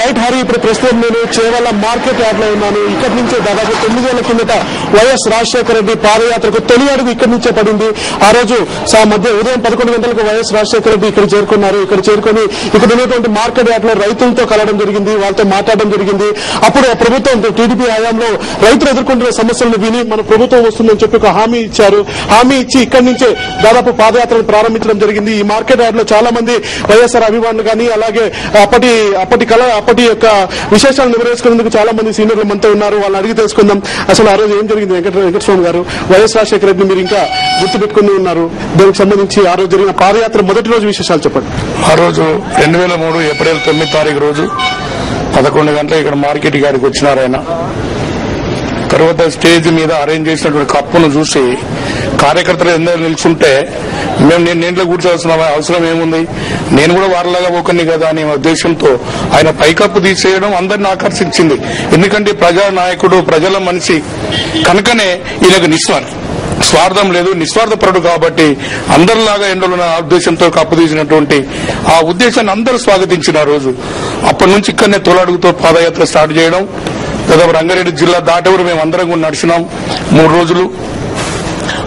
Right Hari, ఇప్పుడు ప్రస్తుతం నేను చేవెళ్ల మార్కెట్ యార్డ్ లో ఉన్నాను. ఇక్కడి నుంచే దాదాపు 9 ఏళ్ల కిందట వైఎస్ రాజశేఖర రెడ్డి పాదయాత్రకు తొలి అడుగు ఇక్కడి నుంచే పడింది. ఆ రోజు ఉదయం 11 గంటలకు వైఎస్ రాజశేఖర రెడ్డి ఇక్కడ చేరుకున్నారు. ఇక్కడ చేరుకుని ఇక్కడ ఉన్నటువంటి మార్కెట్ యార్డ్ లో రైతులతో కలవడం జరిగింది, వాళ్ళతో మాట్లాడడం జరిగింది. అప్పుడు ప్రభుత్వం టీడీపీ హయాంలో రైతులు ఎదుర్కొంటున్న సమస్యలను విని మన ప్రభుత్వం వస్తుందని చెప్పి ఒక హామీ ఇచ్చారు. హామీ ఇచ్చి ఇక్కడి నుంచే దాదాపు పాదయాత్రను ప్రారంభించడం జరిగింది. ఈ మార్కెట్ యార్డ్ లో చాలా మంది వైఎస్ఆర్ అభిమానులు కానీ అలాగే అప్పటి యొక్క విశేషాలు నెరవేర్చుకునేందుకు చాలా మంది సీనియర్లు మనతో ఉన్నారు. వాళ్ళని అడిగి తెలుసుకుందాం అసలు ఆ రోజు ఏం జరిగింది. వెంకటస్వామి గారు, వైఎస్ రాజశేఖర రెడ్డి మీరు ఇంకా గుర్తుపెట్టుకుని ఉన్నారు, దానికి సంబంధించి ఆ రోజు జరిగిన పాదయాత్ర మొదటి రోజు విశేషాలు చెప్పండి. ఆ రోజు 2003 ఏప్రిల్ 9 తారీఖు రోజు 11 గంటలకు ఇక్కడ మార్కెట్ గారికి వచ్చినారు ఆయన. తర్వాత స్టేజ్ మీద అరేంజ్ చేసినటువంటి కప్పును చూసి కార్యకర్తలు ఎందరో నిల్చుంటే నేను నీంట్లో కూర్చోవాల్సిన అవసరం ఏముంది, నేను కూడా వారిలాగా ఒకరిని కదా అనే ఉద్దేశంతో ఆయన పైకప్పు తీసేయడం అందరిని ఆకర్షించింది. ఎందుకంటే ప్రజా నాయకుడు, ప్రజల మనిషి కనుకనే ఈయనకు స్వార్థం లేదు, నిస్వార్థపరుడు కాబట్టి అందరిలాగా ఎండలున్న ఉద్దేశంతో కప్పు తీసినటువంటి ఆ ఉద్దేశాన్ని అందరూ స్వాగతించిన రోజు. అప్పటి నుంచి ఇక్కడనే తొలడుగుతో పాదయాత్ర స్టార్ట్ చేయడం. దాదాపు రంగారెడ్డి జిల్లా దాటెవరు మేము అందరం కూడా నడిచినాం 3 రోజులు.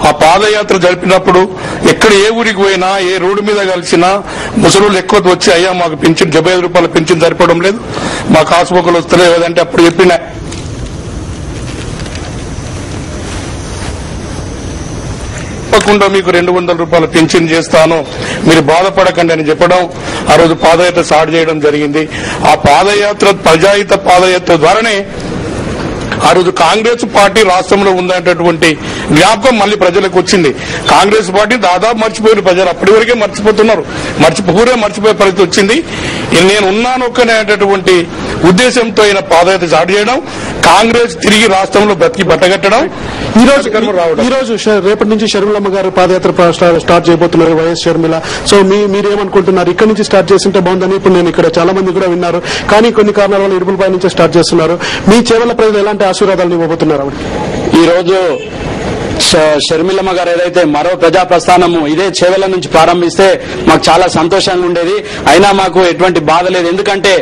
ఆ పాదయాత్ర జరిపినప్పుడు ఎక్కడ ఏ ఊరికి పోయినా, ఏ రోడ్డు మీద కలిసినా ముసలు ఎక్కువ వచ్చి అయ్యా మాకు పెన్షన్ 75 రూపాయల పెన్షన్ సరిపోవడం లేదు, మాకు హాస్పిటల్ వస్తలేదు అంటే అప్పుడు చెప్పిన తప్పకుండా మీకు 200 రూపాయల పెన్షన్ చేస్తాను, మీరు బాధపడకండి అని చెప్పడం ఆ రోజు పాదయాత్ర స్టార్ట్ చేయడం జరిగింది. ఆ పాదయాత్ర ప్రజాహిత పాదయాత్ర ద్వారానే ఆ రోజు కాంగ్రెస్ పార్టీ రాష్ట్రంలో ఉందనేటటువంటి జ్ఞాపకం మళ్లీ ప్రజలకు వచ్చింది. కాంగ్రెస్ పార్టీ దాదాపు మర్చిపోయిన ప్రజలు అప్పటి వరకే మర్చిపోతున్నారు, మర్చిపోయే పరిస్థితి వచ్చింది. నేను ఉన్నాను ఒక్కనేటటువంటి ఉద్దేశంతో ఆయన పాదయాత్ర స్టార్ట్ చేయడం, కాంగ్రెస్ తిరిగి రాష్ట్రంలో బతికి పట్టగట్టడం. ఈ రోజు రేపటి నుంచి షర్మిలమ్మ గారు పాదయాత్ర స్టార్ట్ చేయబోతున్నారు, వైఎస్ షర్మిల. సో మీరేమనుకుంటున్నారు? ఇక్కడ నుంచి స్టార్ట్ చేస్తుంటే బాగుందని ఇప్పుడు నేను ఇక్కడ చాలా మంది కూడా విన్నారు, కానీ కొన్ని కారణాల వల్ల ఇరుపులపై నుంచి స్టార్ట్ చేస్తున్నారు. మీ చేవెళ్ల ప్రజలు ఎలాంటి ఆశీర్వాదాలు ఇవ్వబోతున్నారు? ఈ రోజు షర్మిలమ్మ గారు ఏదైతే మరో ప్రజా ప్రస్థానము ఇదే చేవెళ్ల నుంచి ప్రారంభిస్తే మాకు చాలా సంతోషంగా ఉండేది. అయినా మాకు ఎటువంటి బాధ లేదు, ఎందుకంటే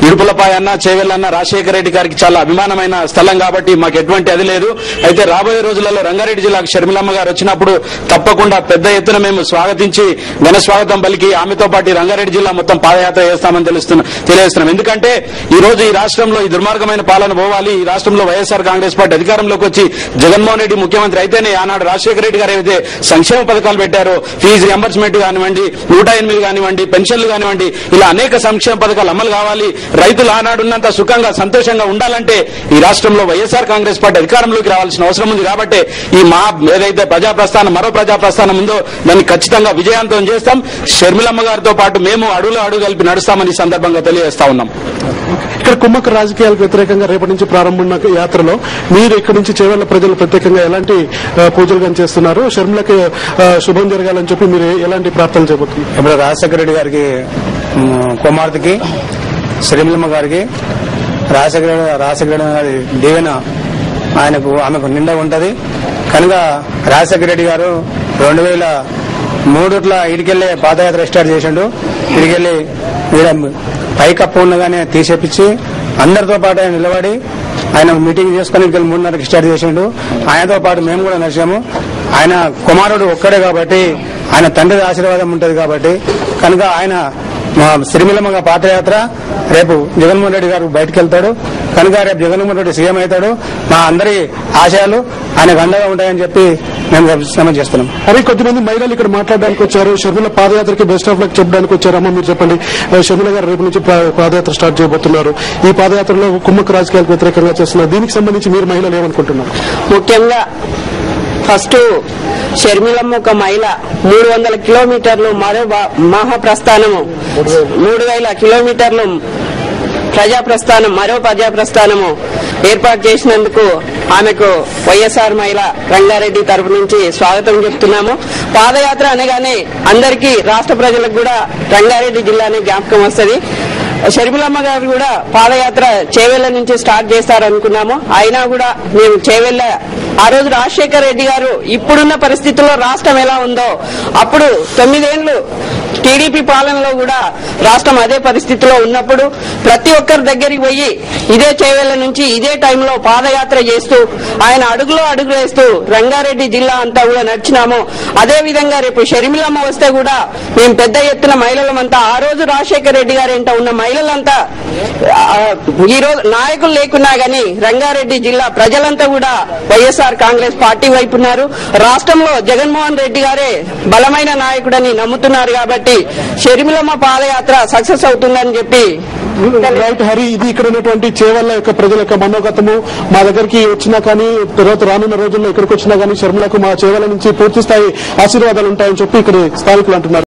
ఇడుపులపాయ అన్న చేవెళ్లన్న రాజశేఖర రెడ్డి గారికి చాలా అభిమానమైన స్థలం కాబట్టి మాకు ఎటువంటి అది లేదు. అయితే రాబోయే రోజులలో రంగారెడ్డి జిల్లాకు షర్మిలమ్మ గారు వచ్చినప్పుడు తప్పకుండా పెద్ద ఎత్తున మేము స్వాగతించి ఘన స్వాగతం పలికి ఆమెతో పాటు రంగారెడ్డి జిల్లా మొత్తం పాదయాత్ర చేస్తామని తెలియజేస్తున్నాం. ఎందుకంటే ఈ రోజు ఈ రాష్ట్రంలో ఈ దుర్మార్గమైన పాలన పోవాలి. ఈ రాష్ట్రంలో వైఎస్ఆర్ కాంగ్రెస్ పార్టీ అధికారంలోకి వచ్చి జగన్మోహన్ రెడ్డి ముఖ్యమంత్రి అయితేనే ఆనాడు రాజశేఖర రెడ్డి గారు ఏదైతే సంక్షేమ పథకాలు పెట్టారో, ఫీజు రియంబర్స్మెంట్ కానివ్వండి, 108 కానివ్వండి, పెన్షన్లు కానివ్వండి, ఇలా అనేక సంక్షేమ పథకాలు అమలు కావాలి. రైతులు ఆనాడున్నంత సుఖంగా సంతోషంగా ఉండాలంటే ఈ రాష్ట్రంలో వైఎస్ఆర్ కాంగ్రెస్ పార్టీ అధికారంలోకి రావాల్సిన అవసరం ఉంది. కాబట్టి ఈ ఏదైతే మరో ప్రజా ప్రస్థానం ఉందో దాన్ని ఖచ్చితంగా విజయవంతం చేస్తాం. షర్మిలమ్మ గారితో పాటు మేము అడుగు కలిపి నడుస్తామని సందర్భంగా తెలియజేస్తా ఉన్నాం. ఇక్కడ కుమ్మక్క రాజకీయాలకు వ్యతిరేకంగా రేపటి నుంచి ప్రారంభమైన యాత్రలో మీరు ఇక్కడ నుంచి చేవెళ్ల ప్రజలు ప్రత్యేకంగా ఎలాంటి పూజలు కానీ చేస్తున్నారు? షర్మిలకి శుభం జరగాలని చెప్పి మీరు ఎలాంటి ప్రార్థనలు చేయబోతున్నారు? ఇప్పుడు రాజశేఖర రెడ్డి గారికి కుమార్తెకి షర్మిలమ్మ గారికి రాజశేఖర గారి దీవెన ఆమెకు నిండా ఉంటది. కనుక రాజశేఖర రెడ్డి గారు 2003 ఇడికెళ్లే పాదయాత్ర స్టార్ట్ చేసిండు. ఇడికెళ్లి పైకప్పు ఉండగానే తీసేపించి అందరితో పాటు ఆయన నిలబడి ఆయన మీటింగ్ చేసుకుని 3:30కి స్టార్ట్ చేసిండు. ఆయనతో పాటు మేము కూడా నడిచాము. ఆయన కుమారుడు ఒక్కడే కాబట్టి ఆయన తండ్రి ఆశీర్వాదం ఉంటది కాబట్టి కనుక ఆయన షర్మిలమ్మ పాదయాత్ర రేపు జగన్మోహన్ రెడ్డి గారు బయటకు వెళ్తాడు. కనుక రేపు జగన్మోహన్ రెడ్డి సీఎం అవుతాడు. మా అందరి ఆశయాలు ఆయనకు అండగా ఉంటాయని చెప్పి మేము శ్రమ చేస్తున్నాం. అరే కొద్దిమంది మహిళలు ఇక్కడ మాట్లాడడానికి వచ్చారు, షర్మిల పాదయాత్రకి బెస్ట్ ఆఫ్ లక్ చెప్పడానికి వచ్చారమ్మా. మీరు చెప్పండి, షర్మిల గారు రేపు నుంచి పాదయాత్ర స్టార్ట్ చేయబోతున్నారు. ఈ పాదయాత్రలో కుమ్మక్క రాజకీయాలకు వ్యతిరేకంగా చేస్తున్నారు. దీనికి సంబంధించి మీరు మహిళలు ఏమనుకుంటున్నారు? ముఖ్యంగా ఫస్ట్ షర్మిలమ్మ ఒక మహిళ 300 కిలోమీటర్లు మరో మహాప్రస్థానము, 3000 కిలోమీటర్లు మరో ప్రజా ప్రస్థానము ఏర్పాటు చేసినందుకు ఆమెకు వైఎస్ఆర్ మహిళ రంగారెడ్డి తరపు నుంచి స్వాగతం చెప్తున్నాము. పాదయాత్ర అనగానే అందరికీ రాష్ట్ర ప్రజలకు కూడా రంగారెడ్డి జిల్లానే జ్ఞాపకం వస్తుంది. షర్మిలమ్మ గారు కూడా పాదయాత్ర చేవెళ్ల నుంచి స్టార్ట్ చేస్తారనుకున్నాము. అయినా కూడా మేము చేవెళ్ల ఆ రోజు రాజశేఖర రెడ్డి గారు ఇప్పుడున్న పరిస్థితుల్లో రాష్ట్రం ఎలా ఉందో అప్పుడు 9 ఏళ్లు టీడీపీ పాలనలో కూడా రాష్ట్రం అదే పరిస్థితిలో ఉన్నప్పుడు ప్రతి ఒక్కరి దగ్గరికి పోయి ఇదే చేవెళ్ల నుంచి ఇదే టైంలో పాదయాత్ర చేస్తూ ఆయన అడుగులో అడుగు వేస్తూ రంగారెడ్డి జిల్లా అంతా కూడా నడిచినాము. అదే విధంగా రేపు షర్మిలమ్మ వస్తే కూడా మేము పెద్ద ఎత్తున మహిళలమంతా ఆ రోజు రాజశేఖర రెడ్డి గారి వెంట ఉన్న మహిళలంతా ఈ రోజు నాయకులు లేకున్నా గానీ రంగారెడ్డి జిల్లా ప్రజలంతా కూడా వైఎస్ఆర్ కాంగ్రెస్ పార్టీ వైపు ఉన్నారు. రాష్ట్రంలో జగన్మోహన్ రెడ్డి గారే బలమైన నాయకుడని నమ్ముతున్నారు కాబట్టి షర్మిలమ్మ పాదయాత్ర సక్సెస్ అవుతుందని చెప్పి రైట్ హరి, ఇది ఇక్కడ ఉన్నటువంటి చేవెళ్ల యొక్క ప్రజల యొక్క మనోగతము. మా దగ్గరికి వచ్చినా కానీ తర్వాత రానున్న రోజుల్లో ఇక్కడికి వచ్చినా కానీ షర్మిలకు మా చేవెళ్ల నుంచి పూర్తి స్థాయి ఆశీర్వాదాలు ఉంటాయని చెప్పి ఇక్కడ స్థానికులు అంటున్నారు.